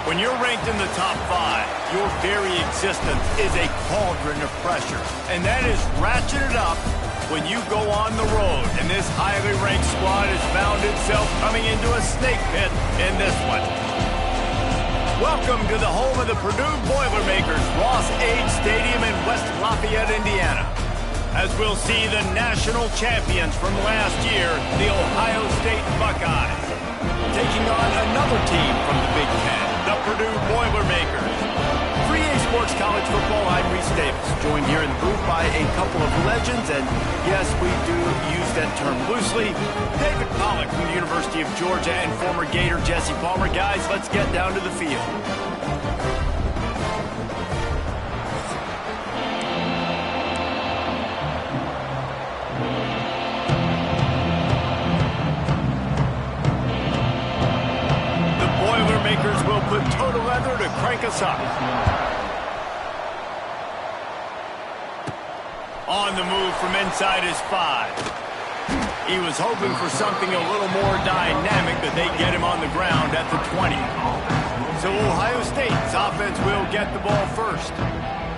When you're ranked in the top 5, your very existence is a cauldron of pressure. And that is ratcheted up when you go on the road. And this highly ranked squad has found itself coming into a snake pit in this one. Welcome to the home of the Purdue Boilermakers, Ross-Ade Stadium in West Lafayette, Indiana. As we'll see the national champions from last year, the Ohio State Buckeyes, taking on another team from the Big Ten, the Purdue Boilermakers. 3A Sports College Football, I'm Reese Davis, joined here in the booth by a couple of legends, and yes, we do use that term loosely. David Pollack from the University of Georgia and former Gator Jesse Palmer. Guys, let's get down to the field. Boilermakers will put total leather to crank us up. On the move from inside his 5. He was hoping for something a little more dynamic, but they get him on the ground at the 20. So Ohio State's offense will get the ball first.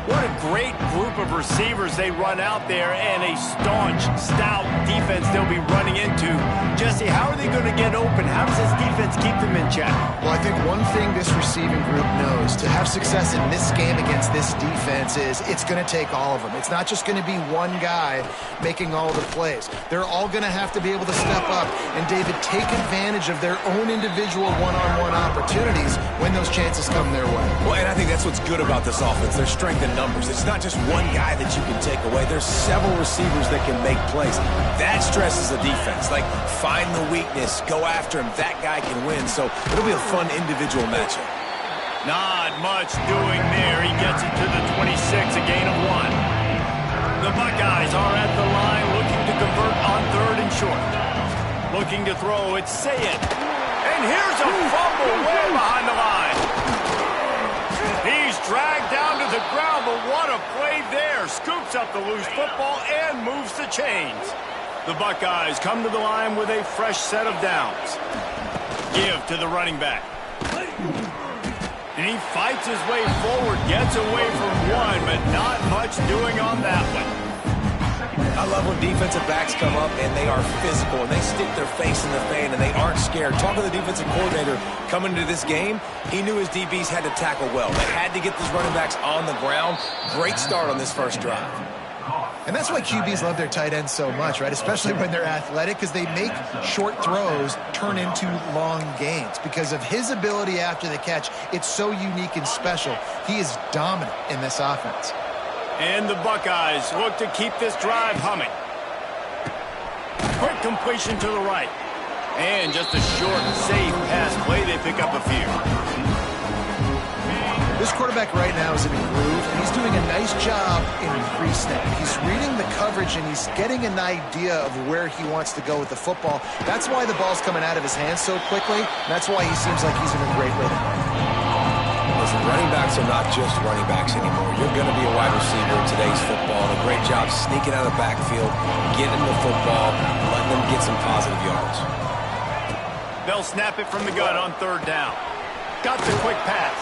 What a great group of receivers they run out there, and a staunch, stout defense they'll be running into. Jesse, how are they going to get open? How does this defense keep them in check? Well, I think one thing this receiving group knows to have success in this game against this defense is it's going to take all of them. It's not just going to be one guy making all the plays. They're all going to have to be able to step up and, David, take advantage of their own individual one-on-one opportunities when those chances come their way. Well, and I think that's what's good about this offense. Their strength in numbers. It's not just one guy that you can take away. There's several receivers that can make plays. That stresses the defense. Like, find the weakness, go after him. That guy can win. So it'll be a fun individual matchup. Not much doing there. He gets it to the 26, a gain of 1. The Buckeyes are at the line looking to convert on 3rd and short. Looking to throw, it's Say It. And here's a fumble way behind the line. He's dragged down to the ground, but what a play there. Scoops up the loose football and moves the chains. The Buckeyes come to the line with a fresh set of downs. Give to the running back. And he fights his way forward, gets away from one, but not much doing on that one. I love when defensive backs come up and they are physical and they stick their face in the fan and they aren't scared. Talking to the defensive coordinator coming into this game, he knew his DBs had to tackle well. They had to get these running backs on the ground. Great start on this first drive. And that's why QBs love their tight ends so much, right? Especially when they're athletic, because they make short throws turn into long gains. Because of his ability after the catch, it's so unique and special. He is dominant in this offense. And the Buckeyes look to keep this drive humming. Quick completion to the right. And just a short, safe pass play. They pick up a few. This quarterback right now is in a groove, and he's doing a nice job in pre-snap. He's reading the coverage, and he's getting an idea of where he wants to go with the football. That's why the ball's coming out of his hands so quickly. That's why he seems like he's in a great rhythm. Listen, running backs are not just running backs anymore. You're going to be a wide receiver in today's football. And a great job sneaking out of the backfield, getting the football, letting them get some positive yards. They'll snap it from the gun on 3rd down. Got the quick pass.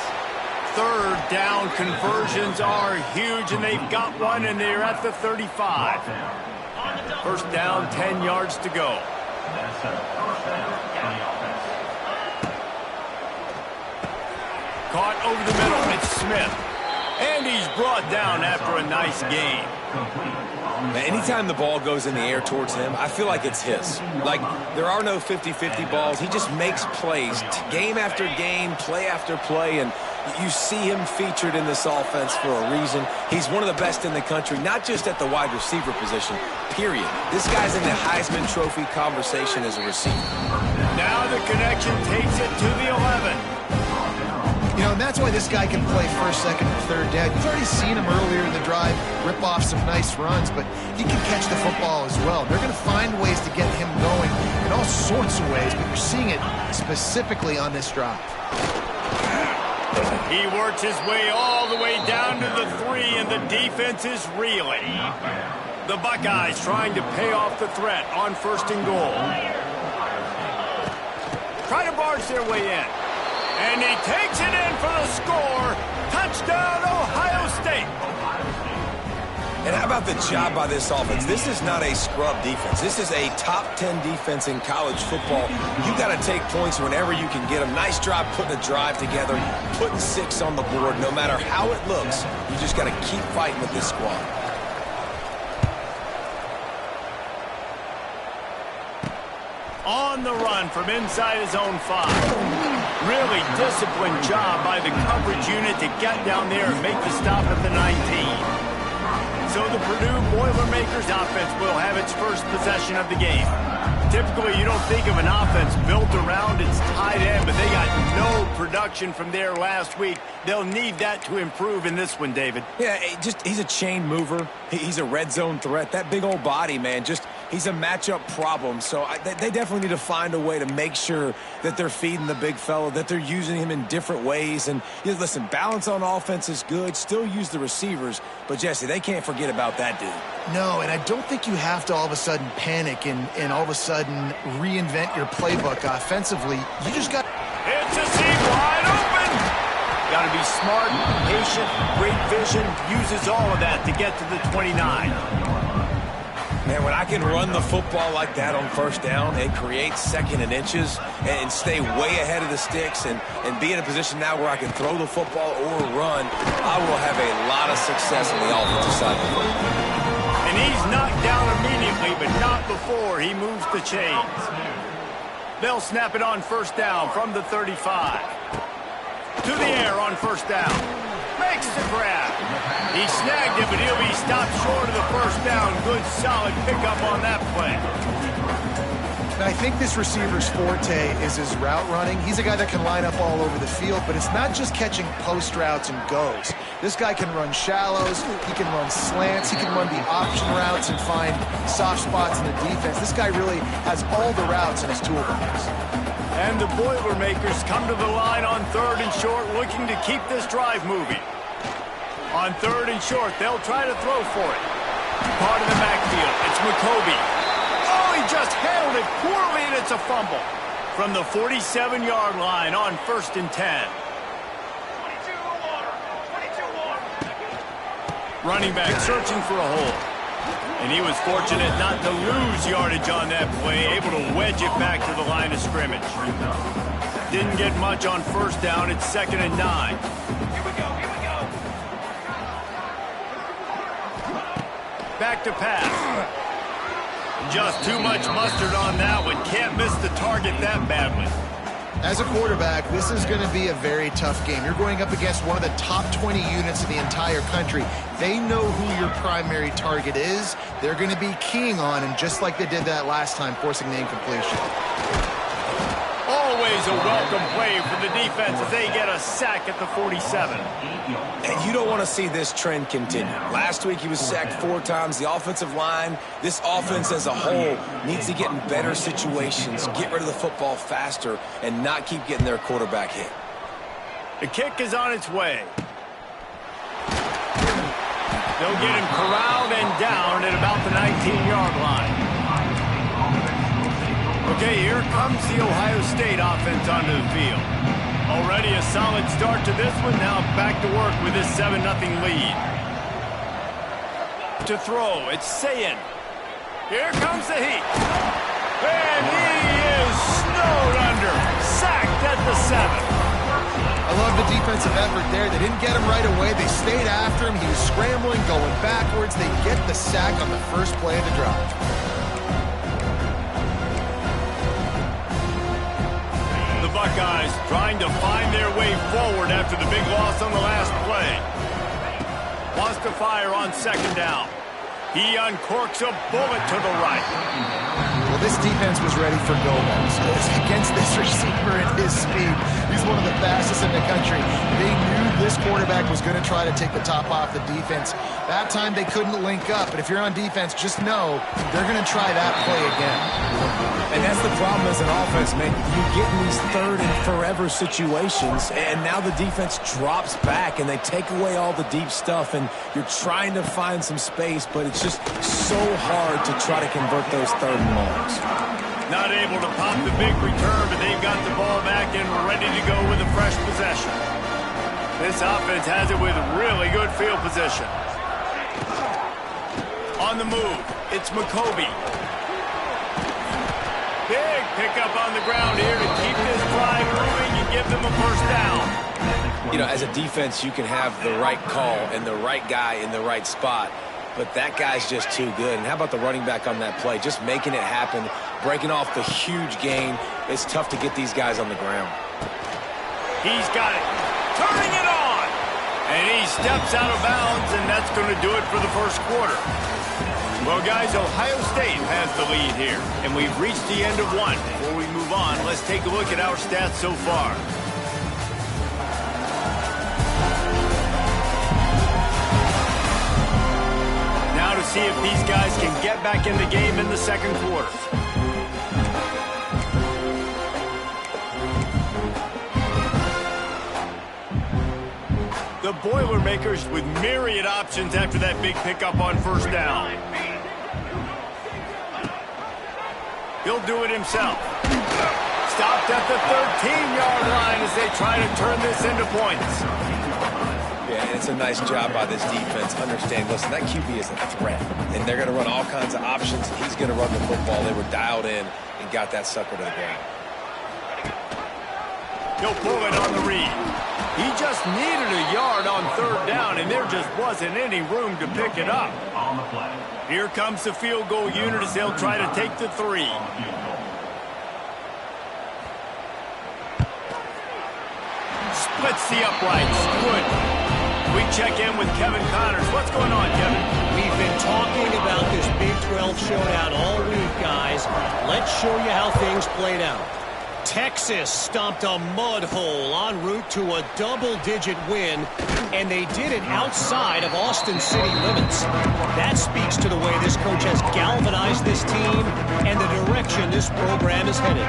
3rd down conversions are huge, and they've got one, and they're at the 35. First down, 10 yards to go. Caught over the middle, it's Smith. And he's brought down after a nice gain. Anytime the ball goes in the air towards him, I feel like it's his. Like, there are no 50-50 balls. He just makes plays, game after game, play after play, and you see him featured in this offense for a reason. He's one of the best in the country, not just at the wide receiver position, period. This guy's in the Heisman Trophy conversation as a receiver. Now the connection takes it to the 11. You know, and that's why this guy can play 1st, 2nd, and 3rd down. You've already seen him earlier in the drive rip off some nice runs, but he can catch the football as well. They're going to find ways to get him going in all sorts of ways, but you're seeing it specifically on this drive. He works his way all the way down to the 3, and the defense is reeling. The Buckeyes trying to pay off the threat on 1st and goal. Try to barge their way in. And he takes it in for score. Touchdown, Ohio State. And how about the job by this offense? This is not a scrub defense. This is a top 10 defense in college football. You got to take points whenever you can get them. Nice job putting a drive together, putting 6 on the board. No matter how it looks, you just got to keep fighting with this squad. On the run from inside his own 5. Really disciplined job by the coverage unit to get down there and make the stop at the 19. So the Purdue Boilermakers offense will have its first possession of the game. Typically, you don't think of an offense built around its tight end, but they got no production from there last week. They'll need that to improve in this one, David. Yeah, he's a chain mover. He's a red zone threat. That big old body, man, he's a matchup problem. So they definitely need to find a way to make sure that they're feeding the big fella, that they're using him in different ways. And listen, balance on offense is good. Still use the receivers. But, Jesse, they can't forget about that dude. No, and I don't think you have to all of a sudden panic and all of a sudden reinvent your playbook offensively. You just got... It's a seam wide open. Got to be smart, patient, great vision. Uses all of that to get to the 29. Man, when I can run the football like that on first down and create second and inches and stay way ahead of the sticks and be in a position now where I can throw the football or run, I will have a lot of success on the offensive side of the football. And he's knocked down immediately, but not before he moves the chains. They'll snap it on first down from the 35. To the air on first down. Makes the grab. He snagged it, but he'll be stopped short of the first down. Good, solid pickup on that play. And I think this receiver's forte is his route running. He's a guy that can line up all over the field, but it's not just catching post routes and goes. This guy can run shallows, he can run slants, he can run the option routes and find soft spots in the defense. This guy really has all the routes in his toolbox. And the Boilermakers come to the line on 3rd and short, looking to keep this drive moving. On 3rd and short, they'll try to throw for it. Part of the backfield, it's McCoby. Oh, he just handled it poorly, and it's a fumble. From the 47-yard line on 1st and 10. Running back searching for a hole. And he was fortunate not to lose yardage on that play, able to wedge it back to the line of scrimmage. Didn't get much on first down. It's 2nd and 9. Here we go. Back to pass. Just too much mustard on that one. Can't miss the target that badly. As a quarterback, this is going to be a very tough game. You're going up against one of the top 20 units in the entire country. They know who your primary target is. They're going to be keying on him, just like they did that last time, forcing the incompletion. Always a welcome play for the defense as they get a sack at the 47. And you don't want to see this trend continue. Last week he was sacked 4 times. The offensive line, this offense as a whole, needs to get in better situations, get rid of the football faster, and not keep getting their quarterback hit. The kick is on its way. They'll get him corralled and down at about the 19-yard line. Okay, here comes the Ohio State offense onto the field. Already a solid start to this one. Now back to work with this 7-0 lead. To throw, it's Sayin. Here comes the heat. And he is snowed under. Sacked at the 7. I love the defensive effort there. They didn't get him right away. They stayed after him. He was scrambling, going backwards. They get the sack on the first play of the drive. The Buckeyes trying to find their way forward after the big loss on the last play. Wants to fire on 2nd down. He uncorks a bullet to the right. Well, this defense was ready for go-balls. Against this receiver at his speed, he's one of the fastest in the country. They knew this quarterback was going to try to take the top off the defense. That time they couldn't link up, but if you're on defense, just know they're going to try that play again. And that's the problem as an offense, man. You get in these 3rd and forever situations, and now the defense drops back, and they take away all the deep stuff, and you're trying to find some space, but it's just so hard to try to convert those 3rd and longs. Not able to pop the big return, but they've got the ball back and ready to go with a fresh possession. This offense has it with really good field position. On the move, it's McCoby. Big pickup on the ground here to keep this drive moving and give them a first down. You know, as a defense, you can have the right call and the right guy in the right spot, but that guy's just too good. And how about the running back on that play? Just making it happen, breaking off the huge gain. It's tough to get these guys on the ground. He's got it. Turning it on. And he steps out of bounds, and that's going to do it for the first quarter. Well, guys, Ohio State has the lead here, and we've reached the end of one. Before we move on, let's take a look at our stats so far. Now to see if these guys can get back in the game in the second quarter. The Boilermakers with myriad options after that big pickup on first down. He'll do it himself. Stopped at the 13-yard line as they try to turn this into points. Yeah, and it's a nice job by this defense. Understand, listen, that QB is a threat, and they're going to run all kinds of options. He's going to run the football. They were dialed in and got that sucker to the ground. He'll pull it on the read. He just needed a yard on third down, and there just wasn't any room to pick it up. Here comes the field goal unit as they'll try to take the 3. Splits the uprights. Good. We check in with Kevin Connors. What's going on, Kevin? We've been talking about this Big 12 showdown all week, guys. Let's show you how things played out. Texas stomped a mud hole en route to a double-digit win, and they did it outside of Austin city limits. That speaks to the way this coach has galvanized this team and the direction this program is headed.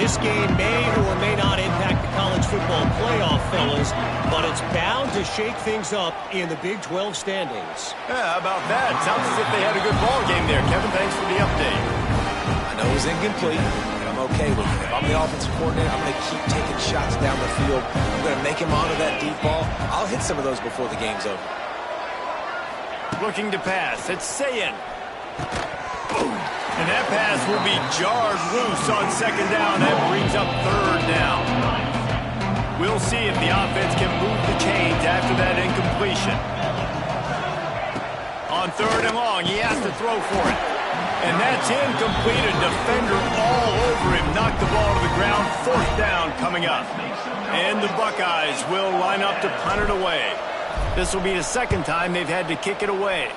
This game may or may not impact the college football playoff, fellas, but it's bound to shake things up in the Big 12 standings. Yeah, how about that? Sounds as if they had a good ball game there. Kevin, thanks for the update. I know it was incomplete. Okay with it. If I'm the offensive coordinator, I'm going to keep taking shots down the field. I'm going to make him onto that deep ball. I'll hit some of those before the game's over. Looking to pass. It's Sayin. And that pass will be jarred loose on second down. That brings up third down. We'll see if the offense can move the chains after that incompletion. On third and long, he has to throw for it. And that's incomplete. A defender all over him. Knocked the ball to the ground. Fourth down coming up. And the Buckeyes will line up to punt it away. This will be the second time they've had to kick it away.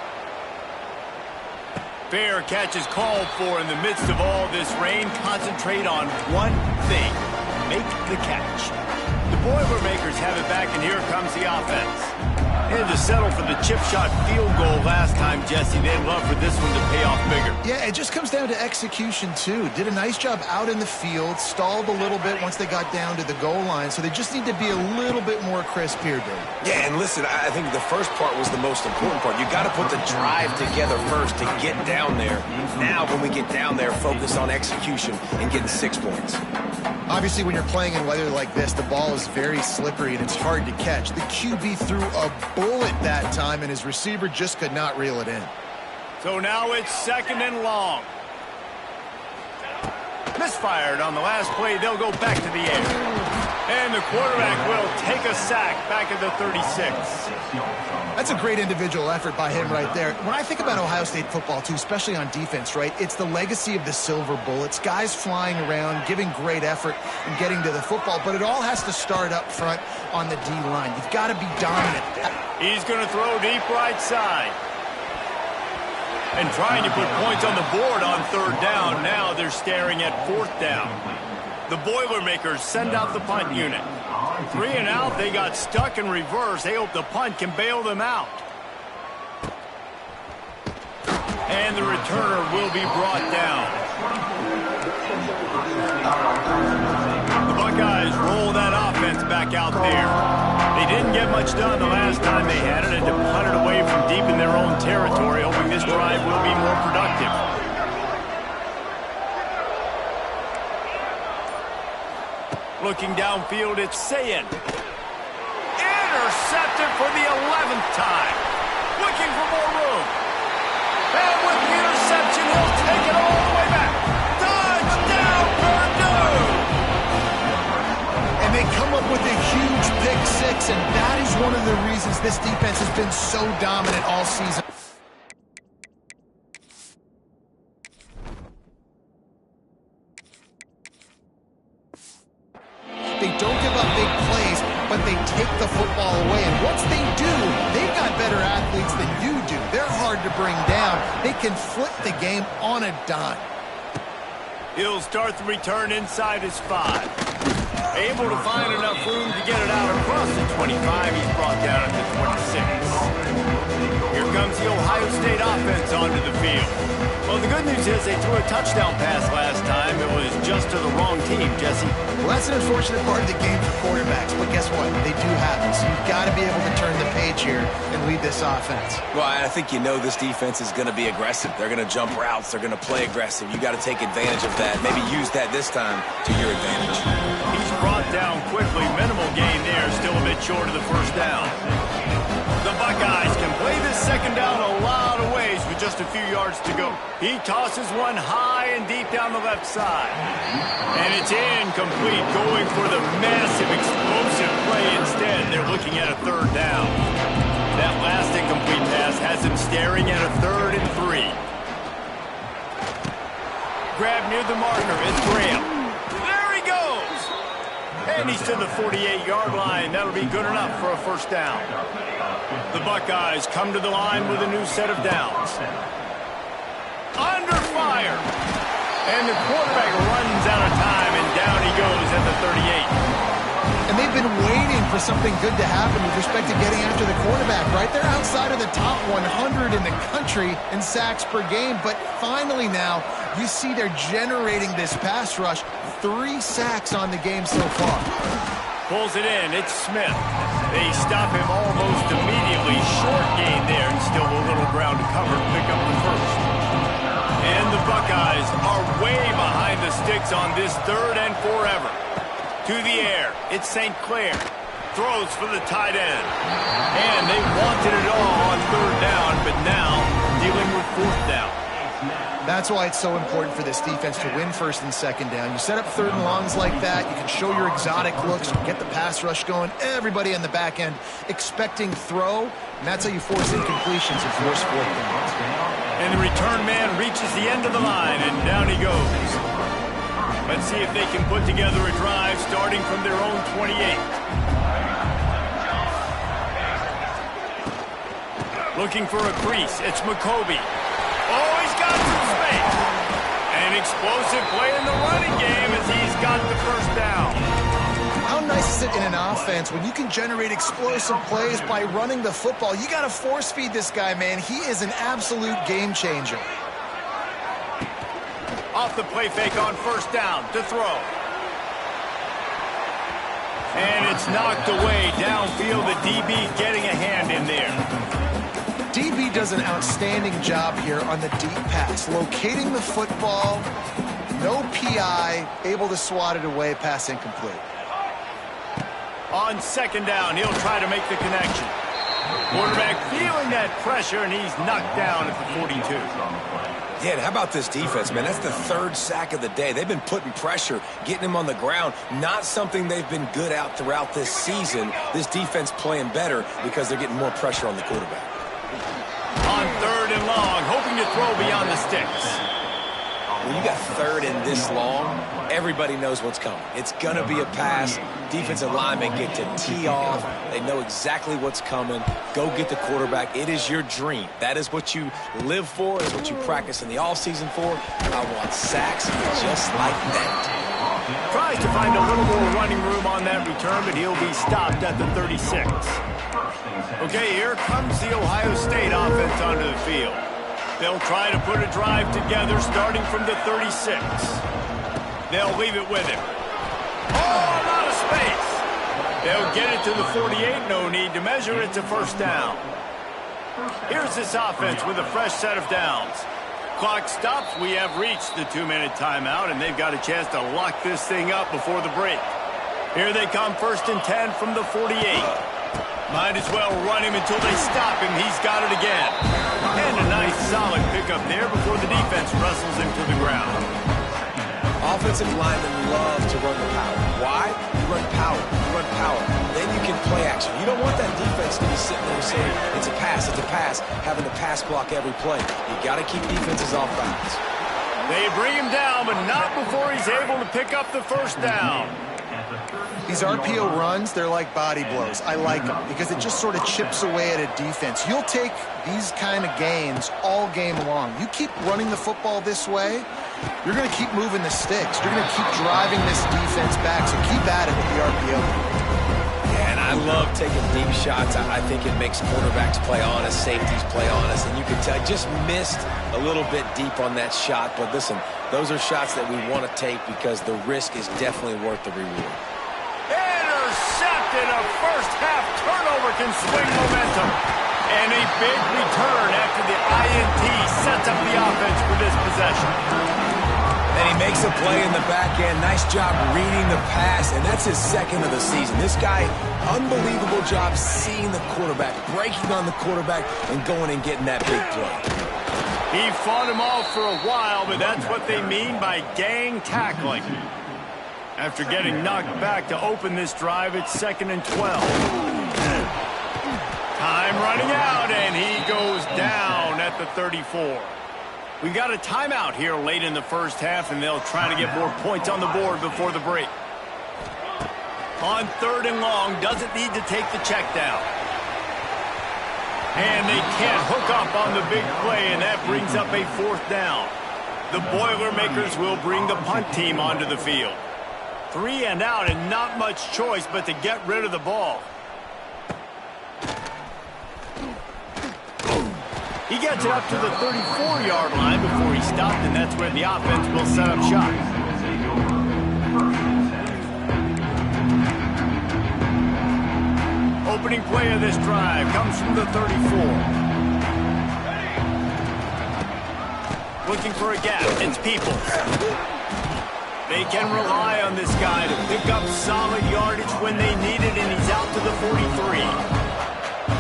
Fair catch is called for in the midst of all this rain. Concentrate on one thing. Make the catch. The Boilermakers have it back, and here comes the offense. And to settle for the chip shot field goal last time, Jesse, they'd love for this one to pay off bigger. Yeah, it just comes down to execution, too. Did a nice job out in the field, stalled a little bit once they got down to the goal line, so they just need to be a little bit more crisp here, Dave. Yeah, and listen, I think the first part was the most important part. You got to put the drive together first to get down there. Now, when we get down there, focus on execution and getting 6 points. Obviously, when you're playing in weather like this, the ball is very slippery and it's hard to catch. The QB threw a bullet that time, and his receiver just could not reel it in. So now it's second and long. Misfired on the last play. They'll go back to the air. And the quarterback will take a sack back at the 36. That's a great individual effort by him right there. When I think about Ohio State football, too, especially on defense, right, it's the legacy of the silver bullets, guys flying around, giving great effort and getting to the football, but it all has to start up front on the D-line. You've got to be dominant. He's going to throw deep right side. And trying to put points on the board on third down. Now they're staring at fourth down. The Boilermakers send out the punt unit. 3 and out, they got stuck in reverse. They hope the punt can bail them out. And the returner will be brought down. The Buckeyes roll that offense back out there. They didn't get much done the last time they had it, and to punt it away from deep in their own territory, hoping this drive will be more productive. Looking downfield, it's Sayin. time. Looking for more room. And with the interception, he'll take it all the way back. Touchdown, Purdue! And they come up with a huge pick six, and that is one of the reasons this defense has been so dominant all season. They don't give up big plays, but they take the football away. And once they do, they've got better athletes than you do. They're hard to bring down. They can flip the game on a dime. He'll start the return inside his 5. Able to find enough room to get it out across the 25. He's brought down at the 26. Here comes the Ohio State offense onto the field. Well, the good news is they threw a touchdown pass last time. It was just to the wrong team, Jesse. Well, that's an unfortunate part of the game for quarterbacks, but guess what? They do happen, so you've got to be able to turn the page here and lead this offense. Well, I think you know this defense is going to be aggressive. They're going to jump routes. They're going to play aggressive. You got to take advantage of that. Maybe use that this time to your advantage. He's brought down quickly. Minimal gain there. Still a bit short of the first down. The Buckeyes can play this second down a lot of ways with just a few yards to go. He tosses one high and deep down the left side. And it's incomplete, going for the massive, explosive play instead. They're looking at a third down. That last incomplete pass has him staring at a 3rd and 3. Grab near the marker. It's Graham. There he goes. And he's to the 48-yard line. That'll be good enough for a first down. The Buckeyes come to the line with a new set of downs. Under fire. And the quarterback runs out of time, and down he goes at the 38. And they've been waiting for something good to happen with respect to getting after the quarterback, right? They're outside of the top 100 in the country in sacks per game, but finally now you see they're generating this pass rush. 3 sacks on the game so far. Pulls it in. It's Smith. They stop him almost immediately. Short gain there, and still a little ground to cover to pick up the first. And the Buckeyes are way behind the sticks on this 3rd and forever. To the air. It's St. Clair. Throws for the tight end. And they wanted it all on 3rd down, but now dealing with 4th down. That's why it's so important for this defense to win 1st and 2nd down. You set up 3rd and longs like that. You can show your exotic looks. You can get the pass rush going. Everybody on the back end expecting throw. And that's how you force incompletions and force 4th downs. And the return man reaches the end of the line, and down he goes. Let's see if they can put together a drive starting from their own 28. Looking for a crease. It's McCoby. Oh, he's got some space. An explosive play in the running game as he's got the first down. How nice is it in an offense when you can generate explosive plays by running the football? You got to force feed this guy, man. He is an absolute game changer. Off the play fake on 1st down to throw. And it's knocked away downfield. The DB getting a hand in there. DB does an outstanding job here on the deep pass, locating the football, no PI, able to swat it away, pass incomplete. On 2nd down, he'll try to make the connection. Quarterback feeling that pressure, and he's knocked down at the 42. Yeah, and how about this defense, man? That's the 3rd sack of the day. They've been putting pressure, getting him on the ground. Not something they've been good at throughout this season. This defense playing better because they're getting more pressure on the quarterback. On 3rd and long, hoping to throw beyond the sticks. When you got 3rd and this long, everybody knows what's coming. It's going to be a pass. Defensive linemen get to tee off. They know exactly what's coming. Go get the quarterback. It is your dream. That is what you live for. It's what you practice in the offseason for. I want sacks just like that. Tries to find a little more running room on that return, but he'll be stopped at the 36. Okay, here comes the Ohio State offense onto the field. They'll try to put a drive together starting from the 36. They'll leave it with him. Oh, a lot of space. They'll get it to the 48. No need to measure. It's a first down. Here's this offense with a fresh set of downs. Clock stops. We have reached the 2-minute timeout, and they've got a chance to lock this thing up before the break. Here they come, 1st and 10 from the 48. Might as well run him until they stop him. He's got it again. And a nice solid pickup there before the defense wrestles him to the ground. Offensive linemen love to run the power. Why? You run power. You run power. Then you can play action. You don't want that defense to be sitting there saying, it's a pass, having to pass block every play. You got to keep defenses off balance. They bring him down, but not before he's able to pick up the first down. These RPO runs, they're like body blows. I like them because it just sort of chips away at a defense. You'll take these kind of gains all game long. You keep running the football this way, you're going to keep moving the sticks. You're going to keep driving this defense back, so keep at it with the RPO. Yeah, and I love taking deep shots. I think it makes quarterbacks play honest, safeties play honest, and you can tell just missed a little bit deep on that shot. But listen, those are shots that we want to take because the risk is definitely worth the reward. Intercepted. A first-half turnover can swing momentum. And a big return after the INT sets up the offense for this possession. And he makes a play in the back end. Nice job reading the pass, and that's his second of the season. This guy, unbelievable job seeing the quarterback, breaking on the quarterback, and going and getting that big play. He fought him off for a while, but that's what they mean by gang tackling. After getting knocked back to open this drive, it's 2nd and 12. Time running out, and he goes down at the 34. We got a timeout here late in the first half, and they'll try to get more points on the board before the break. On 3rd and long, doesn't need to take the check down. And they can't hook up on the big play, and that brings up a 4th down. The Boilermakers will bring the punt team onto the field. 3 and out, and not much choice but to get rid of the ball. He gets it up to the 34-yard line before he stopped, and that's where the offense will set up shop. Opening play of this drive comes from the 34. Looking for a gap. It's Peoples. They can rely on this guy to pick up solid yardage when they need it, and he's out to the 43.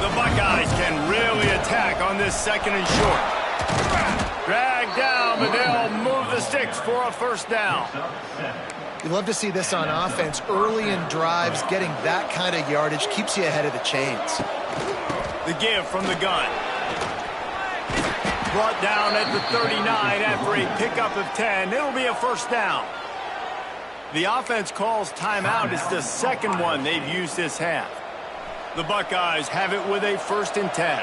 The Buckeyes can really attack on this 2nd and short. Dragged down, but they'll move the sticks for a first down. You love to see this on offense. Early in drives, getting that kind of yardage keeps you ahead of the chains. The give from the gun. Brought down at the 39 after a pickup of 10. It'll be a first down. The offense calls timeout. It's the 2nd one they've used this half. The Buckeyes have it with a 1st and 10.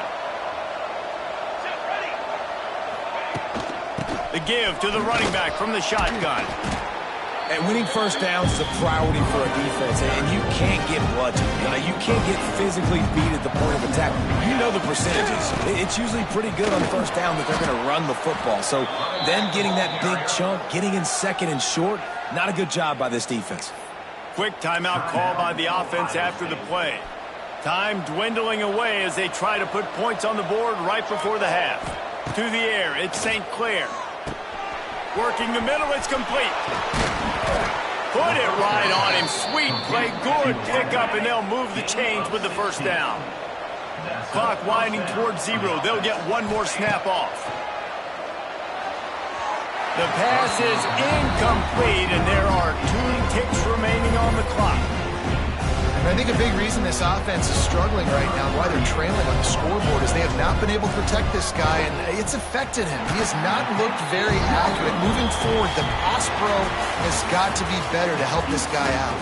The give to the running back from the shotgun. And winning first downs is a priority for a defense, and you can't get bludgeoned. You can't get physically beat at the point of attack. You know the percentages. It's usually pretty good on 1st down that they're going to run the football. So then getting that big chunk, getting in 2nd and short, not a good job by this defense. Quick timeout call by the offense after the play. Time dwindling away as they try to put points on the board right before the half. To the air, it's St. Clair. Working the middle, it's complete. Put it right on him. Sweet play, good pickup, and they'll move the chains with the first down. Clock winding towards 0. They'll get one more snap off. The pass is incomplete, and there are 2 ticks remaining on the clock. I think a big reason this offense is struggling right now, why they're trailing on the scoreboard, is they have not been able to protect this guy, and it's affected him. He has not looked very accurate. Moving forward, the pass pro has got to be better to help this guy out.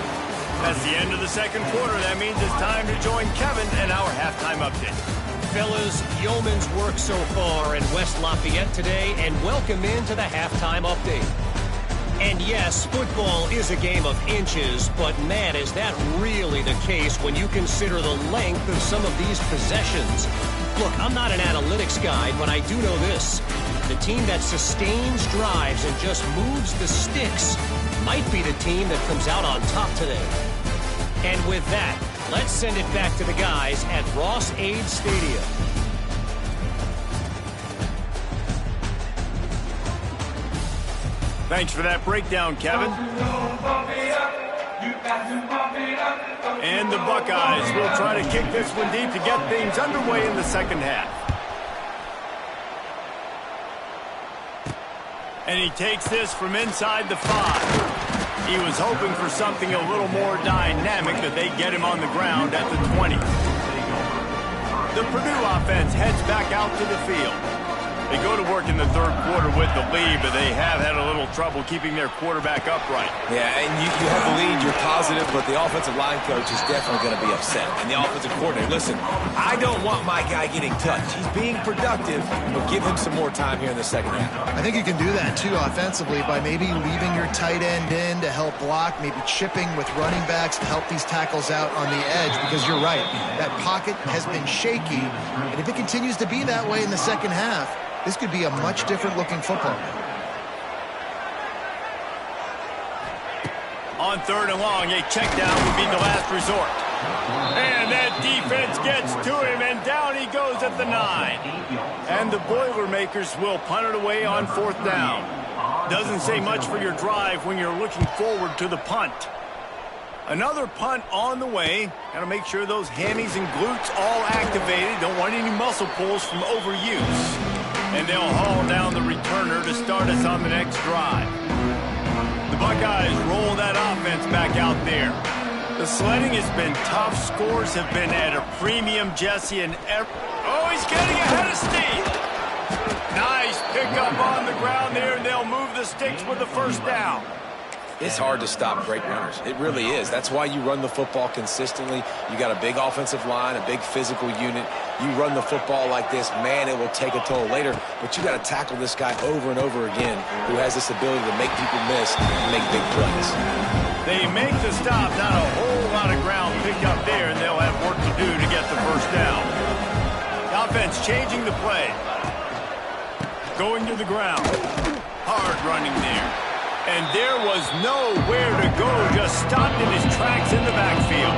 That's the end of the 2nd quarter. That means it's time to join Kevin and our halftime update. Fellas, yeoman's work so far in West Lafayette today, and welcome into the halftime update. And yes, football is a game of inches, but man, is that really the case when you consider the length of some of these possessions. Look, I'm not an analytics guy, but I do know this. The team that sustains drives and just moves the sticks might be the team that comes out on top today. And with that, let's send it back to the guys at Ross-Ade Stadium. Thanks for that breakdown, Kevin. And the Buckeyes will try to kick this one deep to get things underway in the second half. And he takes this from inside the 5. He was hoping for something a little more dynamic, that they get him on the ground at the 20. The Purdue offense heads back out to the field. They go to work in the third quarter with the lead, but they have had a little trouble keeping their quarterback upright. Yeah, and you have the lead, you're positive, but the offensive line coach is definitely going to be upset. And the offensive coordinator, listen, I don't want my guy getting touched. He's being productive, but give him some more time here in the second half. I think you can do that, too, offensively, by maybe leaving your tight end in to help block, maybe chipping with running backs to help these tackles out on the edge, because you're right, that pocket has been shaky, and if it continues to be that way in the second half, this could be a much different looking football game. On third and long, a check down would be the last resort. And that defense gets to him, and down he goes at the 9. And the Boilermakers will punt it away on fourth down. Doesn't say much for your drive when you're looking forward to the punt. Another punt on the way. Got to make sure those hammies and glutes all activated. Don't want any muscle pulls from overuse. And they'll haul down the returner to start us on the next drive. The Buckeyes roll that offense back out there. The sledding has been tough. Scores have been at a premium, Jesse. And oh, he's getting ahead of steam. Nice pickup on the ground there, and they'll move the sticks with the first down. It's hard to stop great runners. It really is. That's why you run the football consistently. You got a big offensive line, a big physical unit. You run the football like this, man, it will take a toll later. But you got to tackle this guy over and over again, who has this ability to make people miss and make big plays. They make the stop. Not a whole lot of ground picked up there, and they'll have work to do to get the first down. The offense changing the play. Going to the ground. Hard running there. And there was nowhere to go, just stopped in his tracks in the backfield.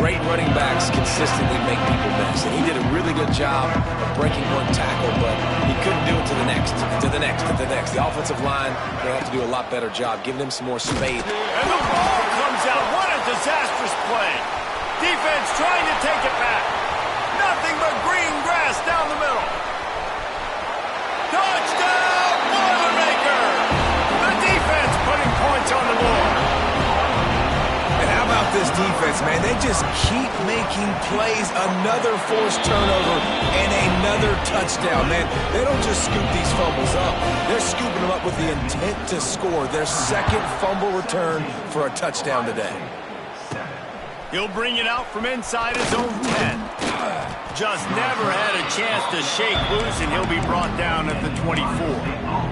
Great running backs consistently make people miss, and he did a really good job of breaking one tackle, but he couldn't do it to the next, to the next, to the next. The offensive line will have to do a lot better job, giving him some more space. And the ball comes out. What a disastrous play. Defense trying to take it back. Nothing but green grass down the middle. Touchdown, Boilermakers! Defense putting points on the board. And how about this defense, man? They just keep making plays. Another forced turnover and another touchdown, man. They don't just scoop these fumbles up. They're scooping them up with the intent to score. Their second fumble return for a touchdown today. He'll bring it out from inside his own 10. Just never had a chance to shake loose, and he'll be brought down at the 24.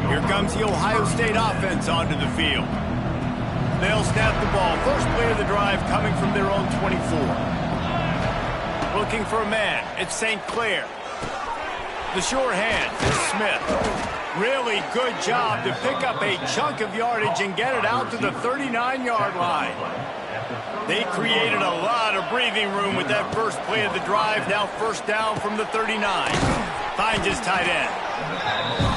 Here comes the Ohio State offense onto the field. They'll snap the ball. First play of the drive coming from their own 24. Looking for a man. It's St. Clair. The sure hand is Smith. Really good job to pick up a chunk of yardage and get it out to the 39-yard line. They created a lot of breathing room with that first play of the drive. Now first down from the 39. Finds his tight end.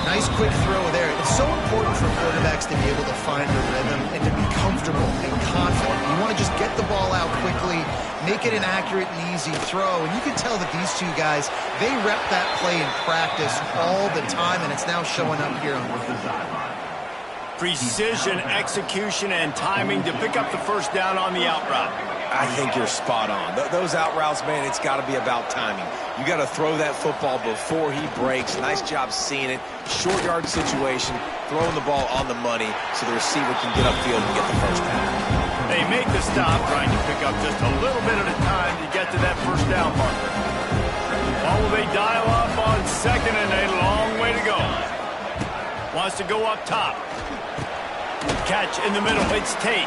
Nice quick throw there. It's so important for quarterbacks to be able to find the rhythm and to be comfortable and confident. You want to just get the ball out quickly, make it an accurate and easy throw. And you can tell that these two guys, they rep that play in practice all the time, and it's now showing up here on the field. Precision, execution, and timing to pick up the first down on the out route. I think you're spot on. Those out routes, man, it's got to be about timing. You got to throw that football before he breaks. Nice job seeing it. Short yard situation, throwing the ball on the money so the receiver can get upfield and get the first down. They make the stop, trying to pick up just a little bit at a time to get to that first down marker. Or will they dial up on second and a long way to go? Wants to go up top. Catch in the middle. It's Tate.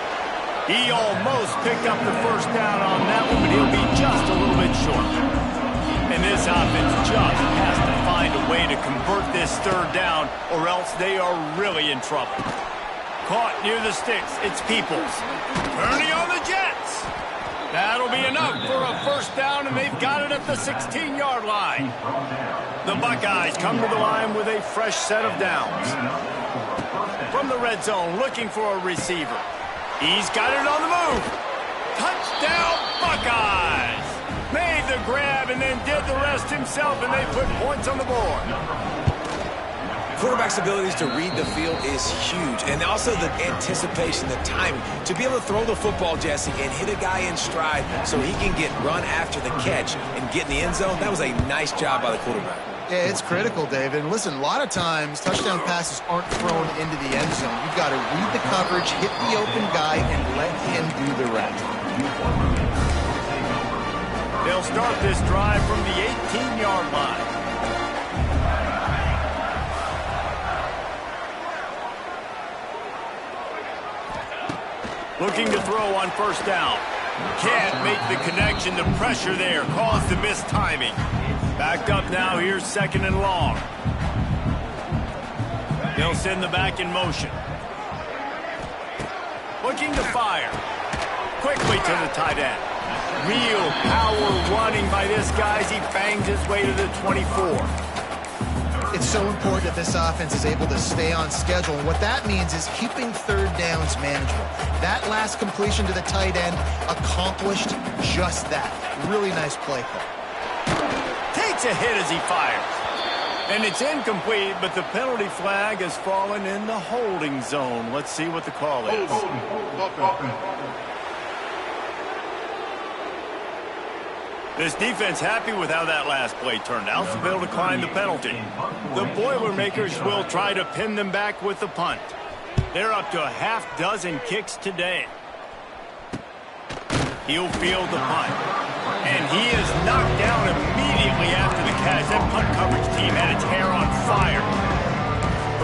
He almost picked up the first down on that one, but he'll be just a little bit short. And this offense just has to find a way to convert this third down, or else they are really in trouble. Caught near the sticks. It's Peoples. Turning on the Jets. That'll be enough for a first down, and they've got it at the 16-yard line. The Buckeyes come to the line with a fresh set of downs. From the red zone, looking for a receiver. He's got it on the move. Touchdown, Buckeyes. Made the grab and then did the rest himself, and they put points on the board. Quarterback's abilities to read the field is huge, and also the anticipation, the timing. To be able to throw the football, Jesse, and hit a guy in stride so he can get run after the catch and get in the end zone, that was a nice job by the quarterback. Yeah, it's critical, David. And listen, a lot of times touchdown passes aren't thrown into the end zone. You've got to read the coverage, hit the open guy, and let him do the rest. They'll start this drive from the 18-yard line. Looking to throw on first down. Can't make the connection. The pressure there caused the missed timing. Backed up now. Here's 2nd and long. They'll send the back in motion. Looking to fire. Quickly to the tight end. Real power running by this guy as he bangs his way to the 24. It's so important that this offense is able to stay on schedule. And what that means is keeping third downs manageable. That last completion to the tight end accomplished just that. Really nice play call. Takes a hit as he fires. And it's incomplete, but the penalty flag has fallen in the holding zone. Let's see what the call is. This defense happy with how that last play turned out, so they'll decline the penalty. The Boilermakers will try to pin them back with the punt. They're up to a half dozen kicks today. He'll field the punt. And he is knocked down immediately after the catch. That punt coverage team had its hair on fire.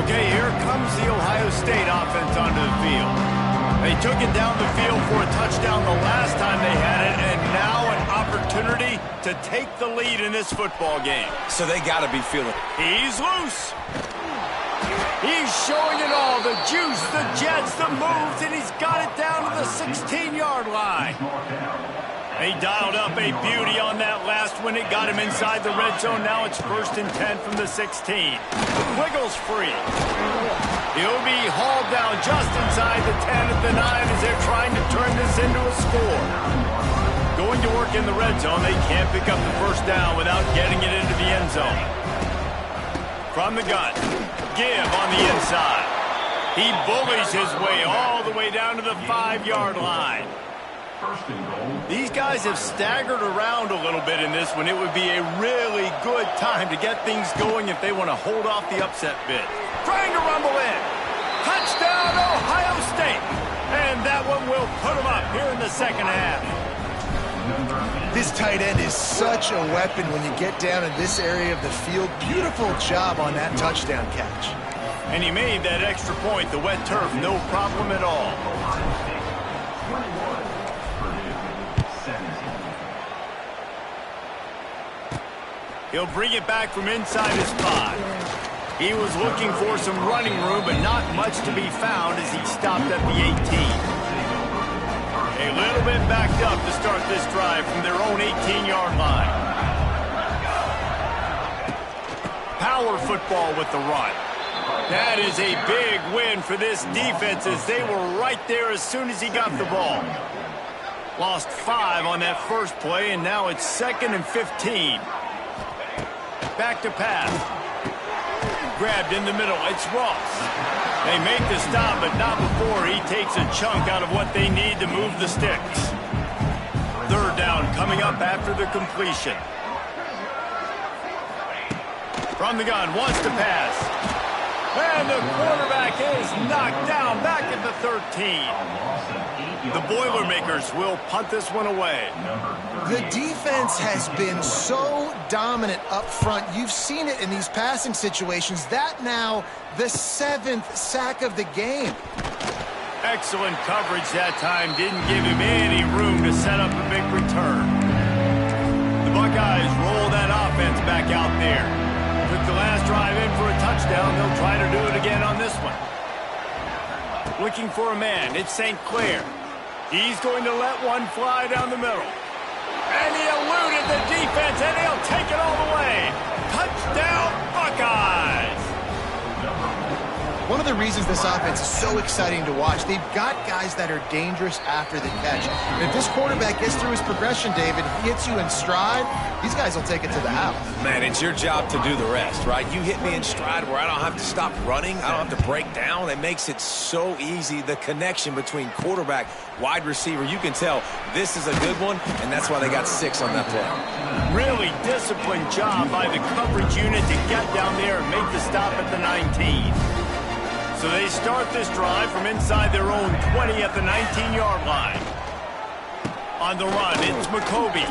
Okay, here comes the Ohio State offense onto the field. They took it down the field for a touchdown the last time they had it, and now an opportunity to take the lead in this football game. So they got to be feeling it. He's loose. He's showing it all, the juice, the jets, the moves, and he's got it down to the 16-yard line. He dialed up a beauty on that last one. It got him inside the red zone. Now it's 1st and 10 from the 16. Wiggles free. He'll be hauled down just inside the 10 at the 9 as they're trying to turn this into a score. Going to work in the red zone. They can't pick up the first down without getting it into the end zone. From the gun. Give on the inside. He bullies his way all the way down to the 5-yard line. These guys have staggered around a little bit in this one. It would be a really good time to get things going if they want to hold off the upset bid. Trying to rumble in. Touchdown, Ohio State. And that one will put them up here in the second half. This tight end is such a weapon when you get down in this area of the field. Beautiful job on that touchdown catch. And he made that extra point. The wet turf, no problem at all. He'll bring it back from inside his 5. He was looking for some running room, but not much to be found as he stopped at the 18. A little bit backed up to start this drive from their own 18-yard line. Power football with the run. That is a big win for this defense as they were right there as soon as he got the ball. Lost 5 on that first play, and now it's 2nd and 15. Back to pass. Grabbed in the middle. It's Ross. They make the stop, but not before he takes a chunk out of what they need to move the sticks. 3rd down coming up after the completion. From the gun, wants to pass. And the quarterback is knocked down back at the 13. The Boilermakers will punt this one away. The defense has been so dominant up front. You've seen it in these passing situations. That now the 7th sack of the game. Excellent coverage that time. Didn't give him any room to set up a big return. The Buckeyes roll that offense back out there. Took the last drive in for a touchdown. They'll try to do it again on this one. Looking for a man. It's St. Clair. He's going to let one fly down the middle. And he eluded the defense, and he'll take it all the way. Touchdown, Buckeyes! One one of the reasons this offense is so exciting to watch. They've got guys that are dangerous after the catch. And if this quarterback gets through his progression, David, hits you in stride, these guys will take it to the house. Man, it's your job to do the rest, right? You hit me in stride where I don't have to stop running. I don't have to break down. It makes it so easy, the connection between quarterback, wide receiver. You can tell this is a good one, and that's why they got 6 on that play. Really disciplined job by the coverage unit to get down there and make the stop at the 19. So they start this drive from inside their own 20 at the 19-yard line. On the run, it's McCoby.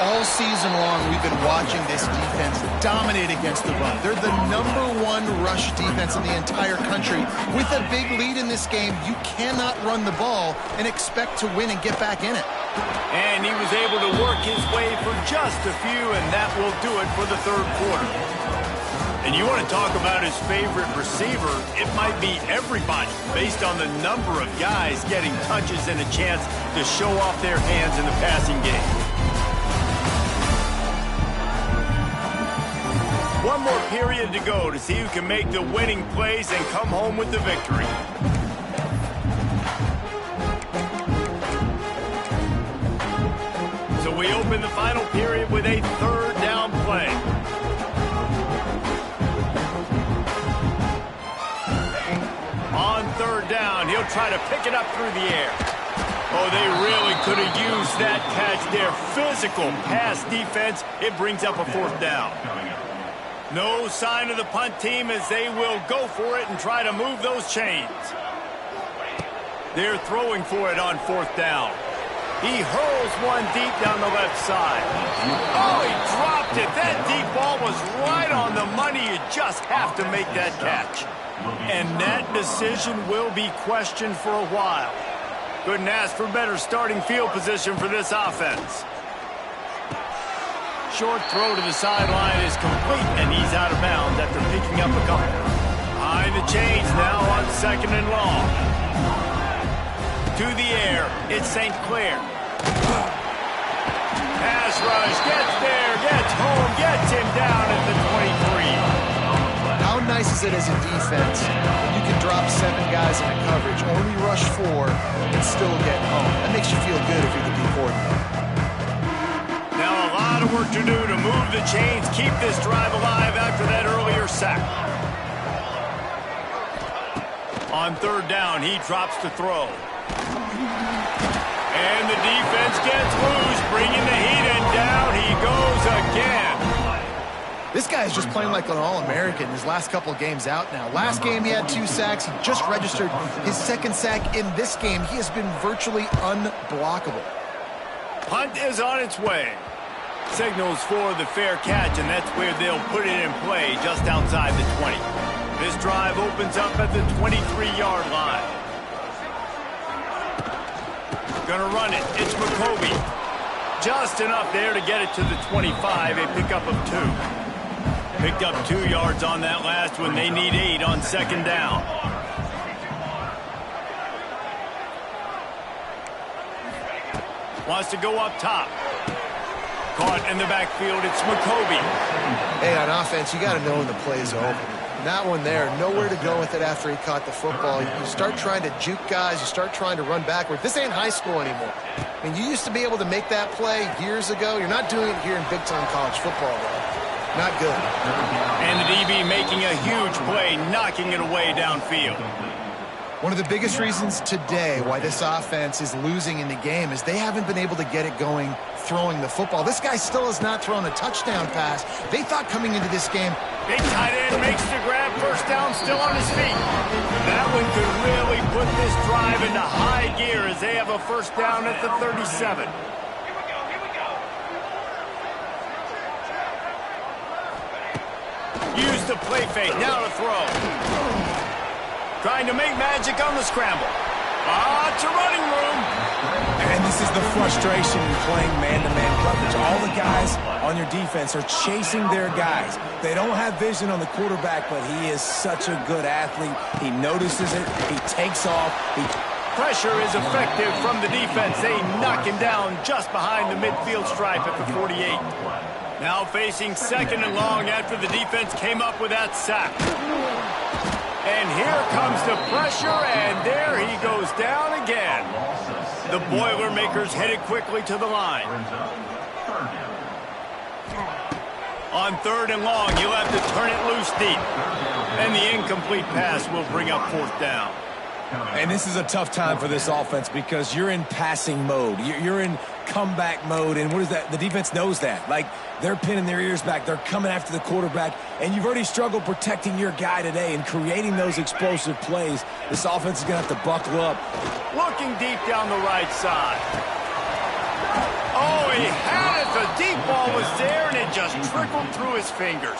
All season long, we've been watching this defense dominate against the run. They're the #1 rush defense in the entire country. With a big lead in this game, you cannot run the ball and expect to win and get back in it. And he was able to work his way for just a few, and that will do it for the third quarter. And you want to talk about his favorite receiver, it might be everybody based on the number of guys getting touches and a chance to show off their hands in the passing game. One more period to go to see who can make the winning plays and come home with the victory. So we open the final period with a third down play. On third down, he'll try to pick it up through the air. Oh, they really could have used that catch there. Physical pass defense, it brings up a fourth down. No sign of the punt team as they will go for it and try to move those chains. They're throwing for it on fourth down. He hurls one deep down the left side. Oh, he dropped it. That deep ball was right on the money. You just have to make that catch. And that decision will be questioned for a while. Couldn't ask for better starting field position for this offense. Short throw to the sideline is complete, and he's out of bounds after picking up a couple. Behind the chains now on 2nd and long. To the air, it's St. Clair. Pass rush, gets there, gets home, gets him down at the 23. How nice is it as a defense? You can drop 7 guys in a coverage, only rush 4, and still get home. That makes you feel good if you're the D coordinator. Now a lot of work to do to move the chains, keep this drive alive after that earlier sack. On third down, he drops to throw. And the defense gets loose, bringing the heat, and down he goes again. This guy is just playing like an All-American his last couple of games out now. Last game he had 2 sacks. He just registered his 2nd sack in this game. He has been virtually unblockable. Punt is on its way. Signals for the fair catch, and that's where they'll put it in play just outside the 20. This drive opens up at the 23-yard line. Gonna run it. It's McCoby. Just enough there to get it to the 25, a pickup of 2. Picked up 2 yards on that last one. They need 8 on 2nd down. Wants to go up top. Caught in the backfield, it's McCoby. Hey, on offense, you got to know when the play's over. That one there, nowhere to go with it after he caught the football. You start trying to juke guys. You start trying to run backward. This ain't high school anymore. I mean, you used to be able to make that play years ago. You're not doing it here in big-time college football, though. Not good. And the DB making a huge play, knocking it away downfield. One of the biggest reasons today why this offense is losing in the game is they haven't been able to get it going throwing the football. This guy still has not thrown a touchdown pass. They thought coming into this game, big tight end makes the grab, first down, still on his feet. That one could really put this drive into high gear as they have a first down at the 37. Use the play fake, now to throw. Trying to make magic on the scramble. It's a running room. And this is the frustration in playing man-to-man coverage. All the guys on your defense are chasing their guys. They don't have vision on the quarterback, but he is such a good athlete. He notices it. He takes off. Pressure is effective from the defense. They knock him down just behind the midfield stripe at the 48. Now facing 2nd and long after the defense came up with that sack. And here comes the pressure, and there he goes down again. The Boilermakers headed quickly to the line. On 3rd and long, you'll have to turn it loose deep. And the incomplete pass will bring up 4th down. And this is a tough time for this offense because you're in passing mode. You're in comeback mode, and what is that? The defense knows that. Like, they're pinning their ears back. They're coming after the quarterback, and you've already struggled protecting your guy today and creating those explosive plays. This offense is going to have to buckle up. Looking deep down the right side. Oh, he had it. The deep ball was there, and it just trickled through his fingers.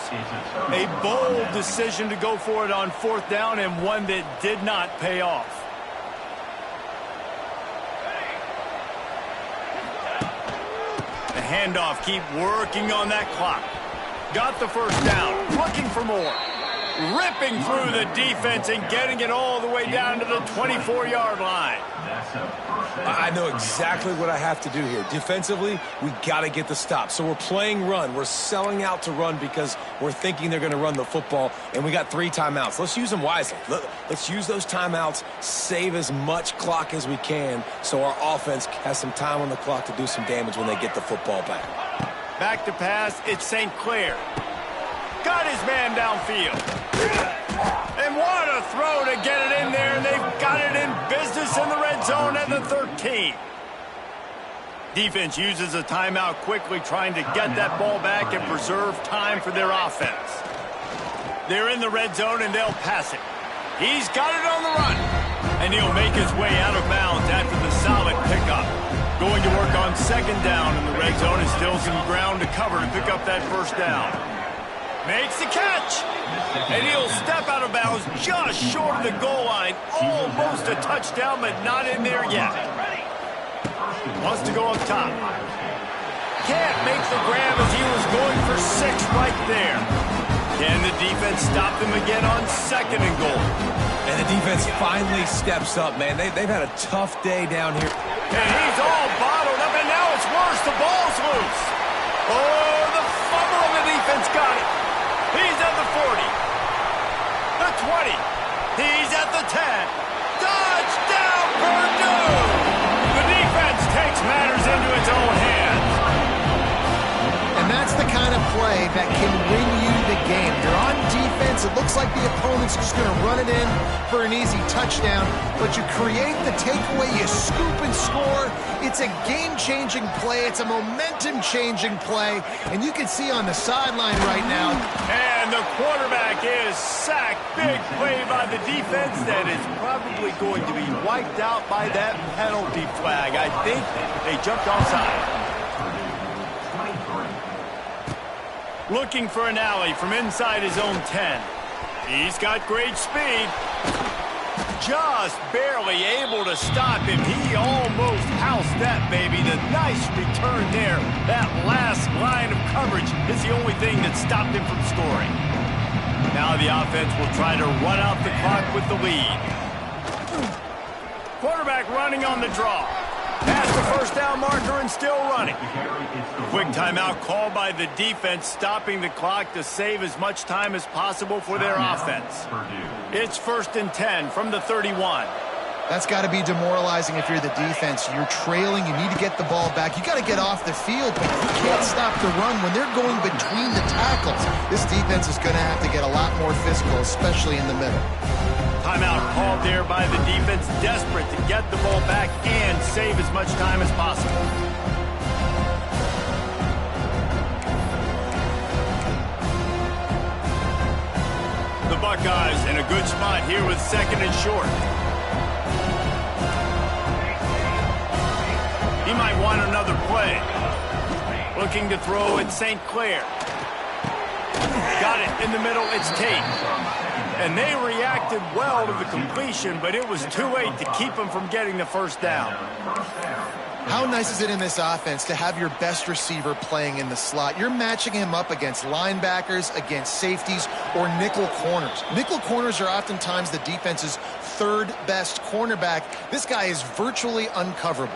A bold decision to go for it on 4th down, and one that did not pay off. The handoff, keep working on that clock. Got the 1st down, looking for more. Ripping through the defense and getting it all the way down to the 24-yard line. I know exactly what I have to do here. Defensively, we got to get the stop. So we're playing run. We're selling out to run because we're thinking they're going to run the football, and we got 3 timeouts. Let's use them wisely. Let's use those timeouts, save as much clock as we can so our offense has some time on the clock to do some damage when they get the football back. Back to pass, it's St. Clair. Got his man downfield. And what a throw to get it in there, and they've got it in business in the red zone at the 13. Defense uses a timeout quickly, trying to get that ball back and preserve time for their offense. They're in the red zone, and they'll pass it. He's got it on the run, and he'll make his way out of bounds after the solid pickup. Going to work on 2nd down in the red zone, and still some ground to cover to pick up that 1st down. Makes the catch, and he'll step out of bounds just short of the goal line. Almost a touchdown, but not in there yet. Wants to go up top. Can't make the grab as he was going for 6 right there. Can the defense stop them again on 2nd and goal? And the defense finally steps up, man. They've had a tough day down here. And he's all bottled up, and now it's worse. The ball's loose. Oh, the fumble of the defense got it. He's at the 40, the 20, he's at the 10. Touchdown, Purdue! The defense takes matters into its own hands. And that's the kind of play that can win you the game. You're on defense. It looks like the opponent's just going to run it in for an easy touchdown, but you create the takeaway, you scoop and score. It's a game-changing play. It's a momentum-changing play, and you can see on the sideline right now. And the quarterback is sacked. Big play by the defense that is probably going to be wiped out by that penalty flag. I think they jumped offside. Looking for an alley from inside his own 10. He's got great speed. Just barely able to stop him. He almost housed that baby. The nice return there. That last line of coverage is the only thing that stopped him from scoring. Now the offense will try to run out the clock with the lead. Quarterback running on the draw. Past the 1st down marker and still running. Quick timeout called by the defense, stopping the clock to save as much time as possible for their offense. It's 1st and 10 from the 31. That's got to be demoralizing if you're the defense. You're trailing. You need to get the ball back. You got to get off the field, but you can't stop the run when they're going between the tackles. This defense is going to have to get a lot more physical, especially in the middle. Timeout called there by the defense, desperate to get the ball back and save as much time as possible. The Buckeyes in a good spot here with 2nd and short. He might want another play. Looking to throw at St. Clair. Got it in the middle, it's Tate. And they reacted well to the completion, but it was too late to keep them from getting the 1st down. How nice is it in this offense to have your best receiver playing in the slot? You're matching him up against linebackers, against safeties, or nickel corners. Nickel corners are oftentimes the defense's 3rd best cornerback. This guy is virtually uncoverable.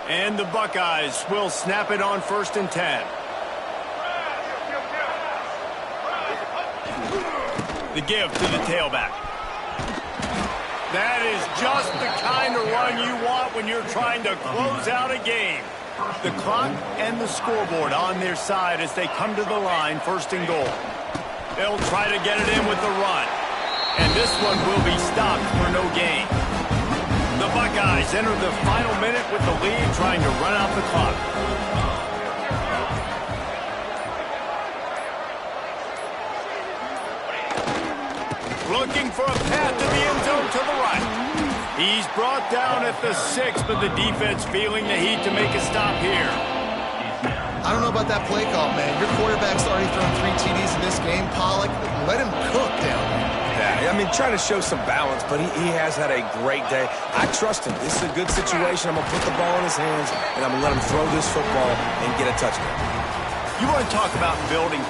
And the Buckeyes will snap it on 1st and 10. The give to the tailback. That is just the kind of run you want when you're trying to close out a game. The clock and the scoreboard on their side as they come to the line, first and goal. They'll try to get it in with the run. And this one will be stopped for no gain. The Buckeyes enter the final minute with the lead, trying to run out the clock. Looking for a path to the end zone to the right. He's brought down at the 6, but the defense feeling the heat to make a stop here. I don't know about that play call, man. Your quarterback's already thrown 3 TDs in this game. Pollock, let him cook down there. Yeah, I mean, trying to show some balance, but he has had a great day. I trust him. This is a good situation. I'm going to put the ball in his hands, and I'm going to let him throw this football and get a touchdown. You want to talk about building